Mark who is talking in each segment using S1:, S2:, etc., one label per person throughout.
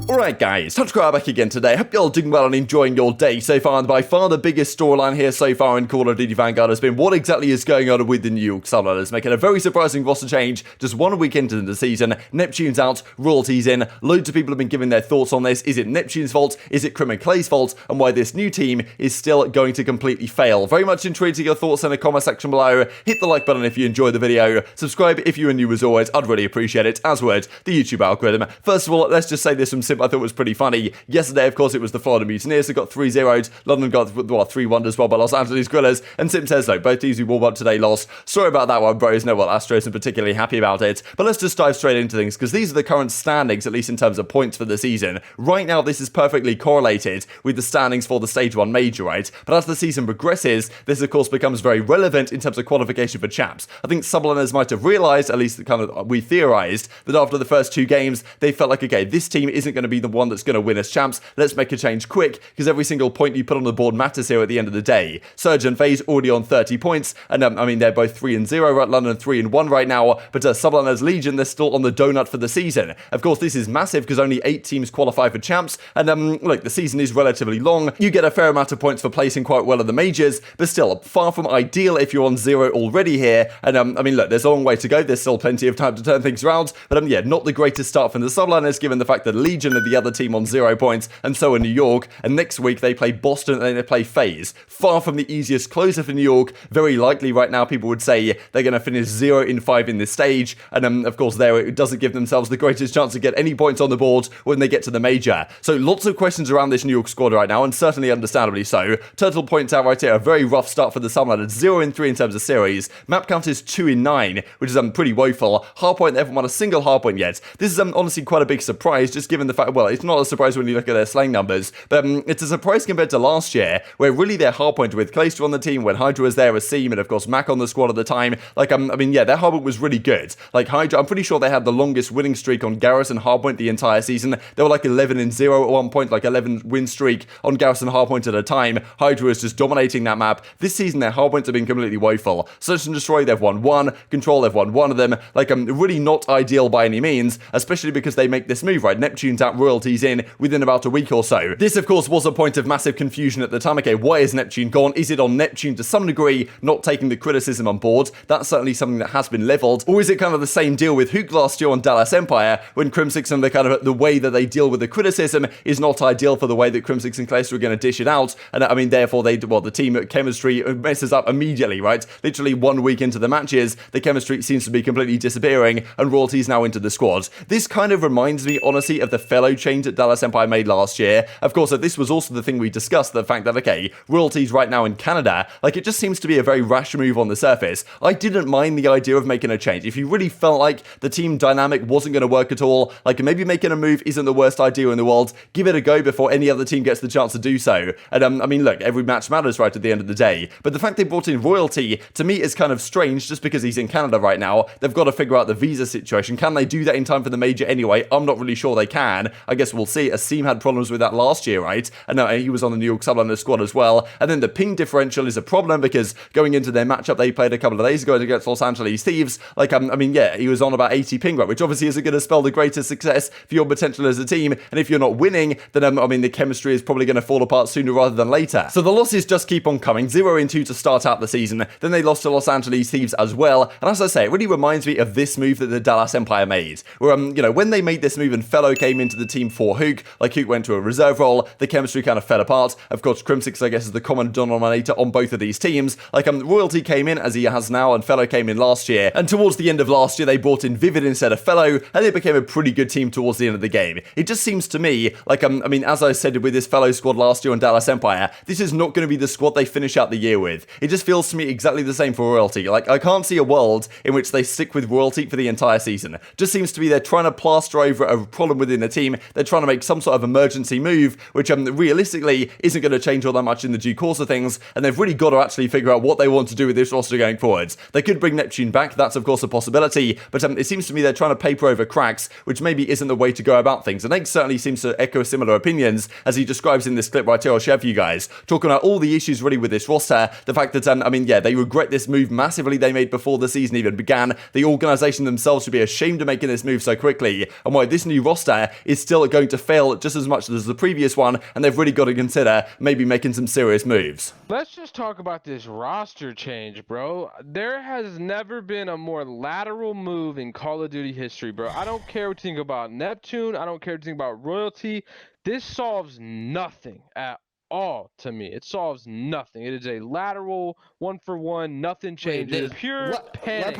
S1: Alright guys, TacticalRab back again today. Hope you're all doing well and enjoying your day so far. And by far the biggest storyline here so far in Call of Duty Vanguard has been what exactly is going on with the New York Subliners, making a very surprising roster change just 1 week into the season. Neptune's out, Royalty's in. Loads of people have been giving their thoughts on this. Is it Neptune's fault? Is it Crim and Clay's fault? And why this new team is still going to completely fail? Very much intrigued to your thoughts in the comment section below. Hit the like button if you enjoyed the video. Subscribe if you are new as always. I'd really appreciate it, as would the YouTube algorithm. First of all, let's just say this from Simp I thought was pretty funny. Yesterday, of course, it was the Florida Mutineers who got 3-0'd. London got, well, 3-1 as well by Los Angeles Guerrillas. And Simp says, though, both teams we warmed up today lost. Sorry about that one, bros. No, well, Astro isn't particularly happy about it. But let's just dive straight into things, because these are the current standings, at least in terms of points for the season. Right now, this is perfectly correlated with the standings for the Stage 1 Major, right? But as the season progresses, this, of course, becomes very relevant in terms of qualification for champs. I think Subliners might have realised, at least kind of we theorised, that after the first 2 games, they felt like, okay, this team isn't going to be the one that's going to win as champs. Let's make a change quick, because every single point you put on the board matters here at the end of the day. Surge and FaZe already on 30 points, and I mean, they're both 3-0, right? London 3-1 right now, but Subliners Legion, they're still on the donut for the season. Of course, this is massive, because only 8 teams qualify for champs, and look, the season is relatively long. You get a fair amount of points for placing quite well in the majors, but still, far from ideal if you're on 0 already here, and I mean, look, there's a long way to go. There's still plenty of time to turn things around, but yeah, not the greatest start from the Subliners, given the fact that Legion are the other team on 0 points, and so are New York, and next week they play Boston and then they play FaZe. Far from the easiest closer for New York. Very likely right now people would say they're going to finish 0-5 in this stage, and of course there it doesn't give themselves the greatest chance to get any points on the board when they get to the major. So lots of questions around this New York squad right now, and certainly understandably so. Turtle points out right here, a very rough start for the Subliners, 0-3 in terms of series. Map count is 2-9, which is pretty woeful. Hardpoint, they haven't won a single hardpoint yet. This is honestly quite a big surprise, just given the fact, well, it's not a surprise when you look at their slaying numbers, but it's a surprise compared to last year, where really their hardpoint with Clayster on the team, when Hydra was there, Asim, and of course Mack on the squad at the time, like, I mean, yeah, their hardpoint was really good. Like, Hydra, I'm pretty sure they had the longest winning streak on Garrison hardpoint the entire season. They were like 11-0 at one point, like 11 win streak on Garrison hardpoint at a time. Hydra was just dominating that map. This season, their hardpoints have been completely woeful. Search and Destroy, they've won 1. Control, they've won 1 of them. Like, really not ideal by any means, especially because they make this move, right? Neptune's out, Royalty's in within about a week or so. This, of course, was a point of massive confusion at the time. Okay, why is Neptune gone? Is it on Neptune to some degree not taking the criticism on board? That's certainly something that has been leveled. Or is it kind of the same deal with Huke last year on Dallas Empire, when Crimsix and the kind of the way that they deal with the criticism is not ideal for the way that Crimsix and Clayster are going to dish it out, and I mean, therefore the team chemistry messes up immediately, right? Literally 1 week into the matches, the chemistry seems to be completely disappearing, and Royalty's now into the squad. This kind of reminds me, honestly, of the fellow change that Dallas Empire made last year. Of course, this was also the thing we discussed, the fact that, okay, Royalty's right now in Canada, like, it just seems to be a very rash move on the surface. I didn't mind the idea of making a change. If you really felt like the team dynamic wasn't going to work at all, like, maybe making a move isn't the worst idea in the world, give it a go before any other team gets the chance to do so. And, I mean, look, every match matters, right, at the end of the day. But the fact they brought in Royalty, to me, is kind of strange, just because he's in Canada right now. They've got to figure out the visa situation. Can they do that in time for the major anyway? I'm not really sure they can. I guess we'll see. Asim had problems with that last year, right? And he was on the New York Subliners squad as well. And then the ping differential is a problem, because going into their matchup they played a couple of days ago against Los Angeles Thieves, like, I mean, yeah, he was on about 80 ping rate, which obviously isn't going to spell the greatest success for your potential as a team. And if you're not winning, then, I mean, the chemistry is probably going to fall apart sooner rather than later. So the losses just keep on coming. 0-2 to start out the season. Then they lost to Los Angeles Thieves as well. And as I say, it really reminds me of this move that the Dallas Empire made, where, you know, when they made this move and Fellow came into the team for Huke, like, Huke went to a reserve role, the chemistry kind of fell apart. Of course, Crimsix, I guess, is the common denominator on both of these teams. Like, Royalty came in, as he has now, and Fellow came in last year. And towards the end of last year, they brought in Vivid instead of Fellow, and they became a pretty good team towards the end of the game. It just seems to me, like, I mean, as I said with this Fellow squad last year on Dallas Empire, this is not going to be the squad they finish out the year with. It just feels to me exactly the same for Royalty. Like, I can't see a world in which they stick with Royalty for the entire season. Just seems to be they're trying to plaster over a problem within the team. They're trying to make some sort of emergency move, which realistically isn't going to change all that much in the due course of things, and they've really got to actually figure out what they want to do with this roster going forwards. They could bring Neptune back, that's of course a possibility, but it seems to me they're trying to paper over cracks, which maybe isn't the way to go about things. And Egg certainly seems to echo similar opinions, as he describes in this clip right here I'll share for you guys, talking about all the issues really with this roster, the fact that, I mean, yeah, they regret this move massively they made before the season even began. The organisation themselves should be ashamed of making this move so quickly, and why this new roster is is still going to fail just as much as the previous one, and they've really got to consider maybe making some serious moves.
S2: Let's just talk about this roster change, bro. There has never been a more lateral move in Call of Duty history, bro. I don't care what you think about Neptune. I don't care what you think about Royalty. This solves nothing at all to me. It solves nothing. It is a lateral 1-for-1. Nothing changes. Pure panic,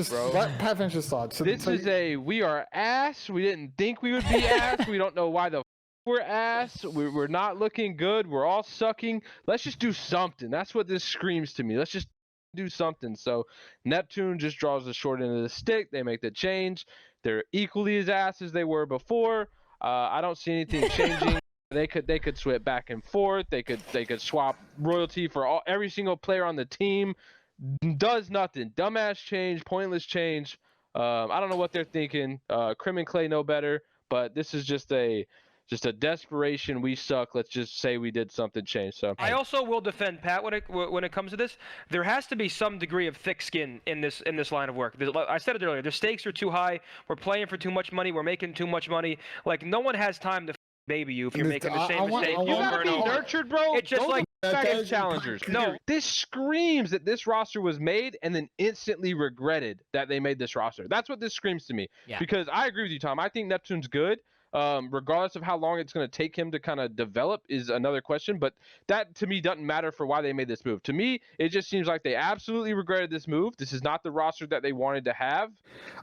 S2: bro.
S3: Let Pat finish his thoughts.
S2: This is a we are ass. We didn't think we would be ass. We don't know why the we're ass. We're not looking good. We're all sucking. Let's just do something. That's what this screams to me. Let's just do something. So Neptune just draws the short end of the stick. They make the change. They're equally as ass as they were before. I don't see anything changing. They could switch back and forth. They could swap Royalty for every single player on the team. Does nothing. Dumbass change. Pointless change. I don't know what they're thinking. Crim and Clay know better. But this is just a desperation. We suck. Let's just say we did something change. So
S4: I also will defend Pat when it comes to this. There has to be some degree of thick skin in this line of work. I said it earlier. The stakes are too high. We're playing for too much money. We're making too much money. Like, no one has time to baby you if you're making the same mistake.
S2: You gotta be nurtured, bro.
S4: It's just like
S2: challengers. No, this screams that this roster was made and then instantly regretted that they made this roster. That's what this screams to me.
S5: Yeah.
S2: Because I agree with you, Tom. I think Neptune's good. Regardless of how long it's going to take him to kind of develop is another question, but that to me doesn't matter for why they made this move. To me, it just seems like they absolutely regretted this move. This is not the roster that they wanted to have.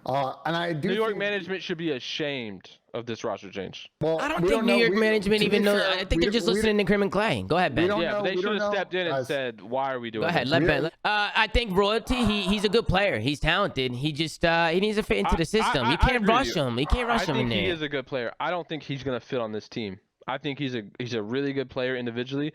S3: And I do
S2: New York management should be ashamed of this roster change.
S3: Well,
S5: I don't think New York management even knows. I think they're just listening to Crim and Clay. Go ahead, Ben.
S2: Yeah, but they should have stepped in and said, why are we doing
S5: Go ahead,
S2: this?
S5: let Ben. I think Royalty, he's a good player. He's talented. He just he needs to fit into the system. You can't rush him. You can't rush him in there.
S2: I think he is a good player. I don't think he's going to fit on this team. I think he's a really good player individually.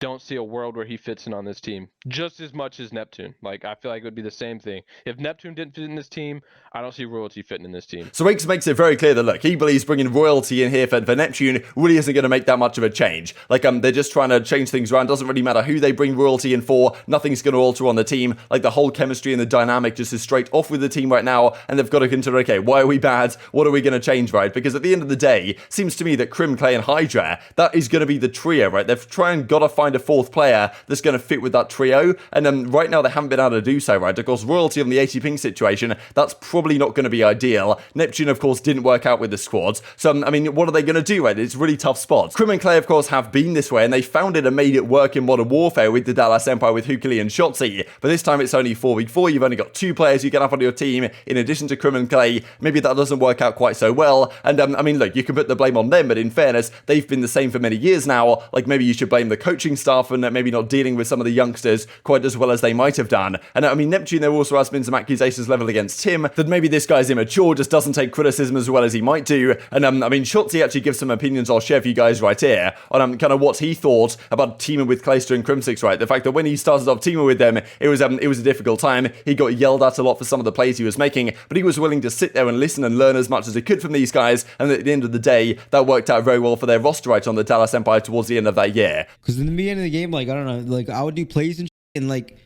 S2: Don't see a world where he fits in on this team just as much as Neptune. Like, I feel like it would be the same thing. If Neptune didn't fit in this team, I don't see Royalty fitting in this team.
S1: So Rakes makes it very clear that, look, he believes bringing Royalty in here for Neptune really isn't going to make that much of a change. Like, they're just trying to change things around. Doesn't really matter who they bring Royalty in for. Nothing's going to alter on the team. Like, the whole chemistry and the dynamic just is straight off with the team right now, and they've got to consider, okay, why are we bad? What are we going to change, right? Because at the end of the day, seems to me that Crim, Clay, and Hydra, that is going to be the trio, right? They've got to find a fourth player that's going to fit with that trio, and right now they haven't been able to do so, right? Of course, Royalty on the 80 ping situation, that's probably not going to be ideal. Neptune, of course, didn't work out with the squads, so I mean, what are they going to do, right? It's really tough spots. Crim and Clay, of course, have been this way, and they found it and made it work in Modern Warfare with the Dallas Empire with Huke and Shotzzy, but this time it's only 4v4. You've only got 2 players you can have on your team in addition to Crim and Clay. Maybe that doesn't work out quite so well, and I mean, look, you can put the blame on them, but in fairness, they've been the same for many years now. Like, maybe you should blame the coaching staff and maybe not dealing with some of the youngsters quite as well as they might have done. And I mean, Neptune, there also has been some accusations leveled against him that maybe this guy's immature, just doesn't take criticism as well as he might do. And I mean, Shotzzy actually gives some opinions I'll share for you guys right here on kind of what he thought about teaming with Clayster and Crimsix, right? The fact that when he started off teaming with them, it was a difficult time. He got yelled at a lot for some of the plays he was making, but he was willing to sit there and listen and learn as much as he could from these guys. And at the end of the day, that worked out very well for their roster right on the Dallas Empire towards the end of that year.
S6: Because in the beginning of the game, like, I don't know, like, I would do plays and like,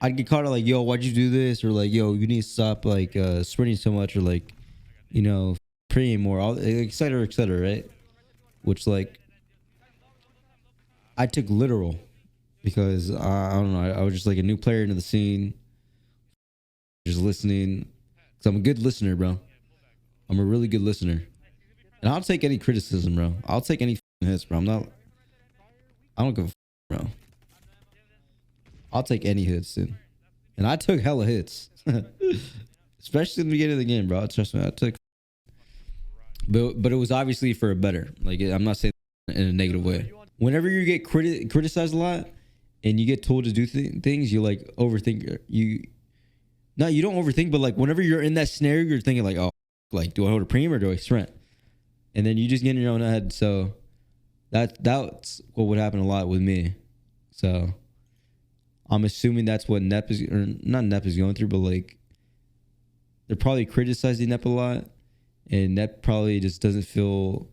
S6: I'd get caught like, yo, why'd you do this? Or like, yo, you need to stop like sprinting so much, or like, you know, praying more, et cetera, right? Which, like, I took literal because I don't know, I was just like a new player into the scene, just listening. Cause I'm a good listener, bro. I'm a really good listener, and I'll take any criticism, bro. I'll take any hits, bro. I don't give a bro. I'll take any hits, dude. And I took hella hits. Especially in the beginning of the game, bro. Trust me, I took. But it was obviously for a better. Like, I'm not saying in a negative way. Whenever you get criticized a lot and you get told to do things, you like overthink. You don't overthink, but like whenever you're in that scenario, you're thinking like, oh, like, do I hold a preem or do I sprint? And then you just get in your own head. So that's what would happen a lot with me. So I'm assuming that's what Nep is, or not Nep is going through, but like they're probably criticizing Nep a lot, and Nep probably just doesn't feel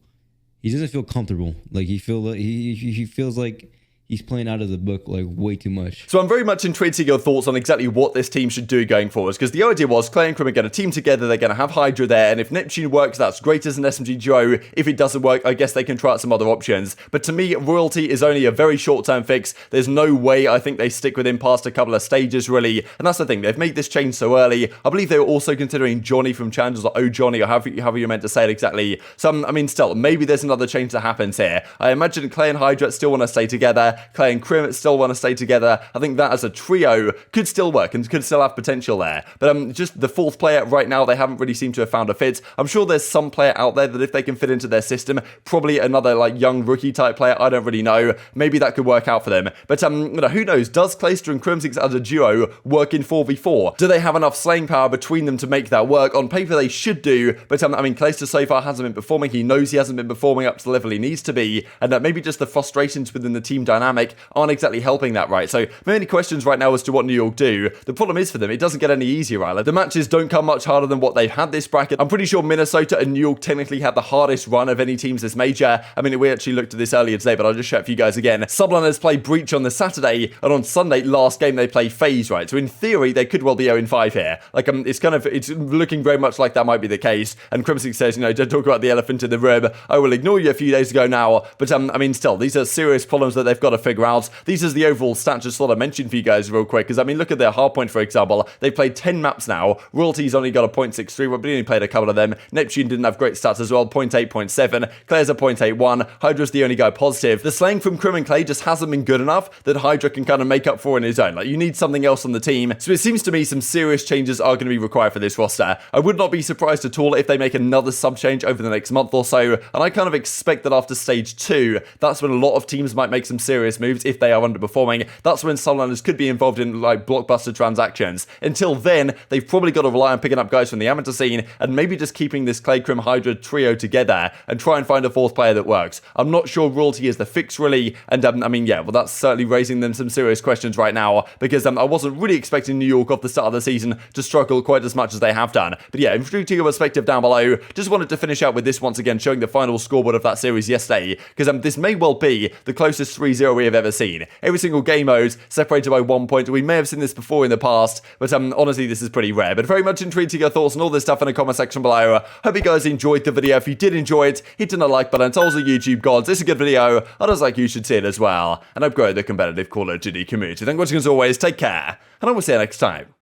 S6: comfortable. Like he feels like he's playing out of the book like way too much.
S1: So I'm very much intrigued to your thoughts on exactly what this team should do going forward, because the idea was Clay and Crim are going to team together, they're going to have Hydra there, and if Neptune works, that's great as an SMG duo. If it doesn't work, I guess they can try out some other options. But to me, Royalty is only a very short-term fix. There's no way I think they stick with him past a couple of stages, really. And that's the thing, they've made this change so early. I believe they were also considering Johnny from Challenges, or Oh Johnny, or however you're meant to say it exactly. So, I mean, still, maybe there's another change that happens here. I imagine Clay and Hydra still want to stay together. Clay and Crim still want to stay together. I think that as a trio could still work and could still have potential there. But just the fourth player right now, they haven't really seemed to have found a fit. I'm sure there's some player out there that if they can fit into their system, probably another like young rookie type player, I don't really know. Maybe that could work out for them. But who knows? Does Clayster and Crimsix as a duo work in 4v4? Do they have enough slaying power between them to make that work? On paper, they should do. But I mean, Clayster so far hasn't been performing. He knows he hasn't been performing up to the level he needs to be, and maybe just the frustrations within the team dynamic aren't exactly helping that, right? So many questions right now as to what New York do. The problem is for them, it doesn't get any easier, right? Like, the matches don't come much harder than what they've had this bracket. I'm pretty sure Minnesota and New York technically had the hardest run of any teams this major. I mean, we actually looked at this earlier today, but I'll just show it for you guys again. Subliners play Breach on the Saturday, and on Sunday, last game, they play FaZe, right? So in theory, they could well be 0-5 here. Like, it's looking very much like that might be the case. And Crimsix says, don't talk about the elephant in the room. I will ignore you a few days ago now. But I mean, still, these are serious problems that they've got to figure out. These are the overall stats just thought I mentioned for you guys real quick, because I mean, look at their hardpoint, for example. They've played 10 maps now. Royalty's only got a 0.63, but only played a couple of them. Neptune didn't have great stats as well, 0.8, 0.7. Claire's a 0.81. Hydra's the only guy positive. The slaying from Crim and Clay just hasn't been good enough that Hydra can kind of make up for in his own. Like, you need something else on the team. So it seems to me some serious changes are going to be required for this roster. I would not be surprised at all if they make another sub change over the next month or so, and I kind of expect that after stage 2, that's when a lot of teams might make some serious moves if they are underperforming. That's when Subliners could be involved in like blockbuster transactions. Until then, they've probably got to rely on picking up guys from the amateur scene and maybe just keeping this Clay Crim Hydra trio together and try and find a fourth player that works. I'm not sure Royalty is the fix really, and I mean, yeah, well, that's certainly raising them some serious questions right now, because I wasn't really expecting New York off the start of the season to struggle quite as much as they have done. But yeah, intrigued to your perspective down below. Just wanted to finish out with this once again, showing the final scoreboard of that series yesterday, because this may well be the closest 3-0 we have ever seen. Every single game mode separated by 1 point. We may have seen this before in the past, but honestly, this is pretty rare. But very much intrigued to your thoughts on all this stuff in the comment section below. Hope you guys enjoyed the video. If you did enjoy it, hit the like button. Tell us the YouTube gods it's a good video. I just like you should see it as well. And I've grown the competitive Call of Duty community. Thank you for watching as always. Take care, and I will see you next time.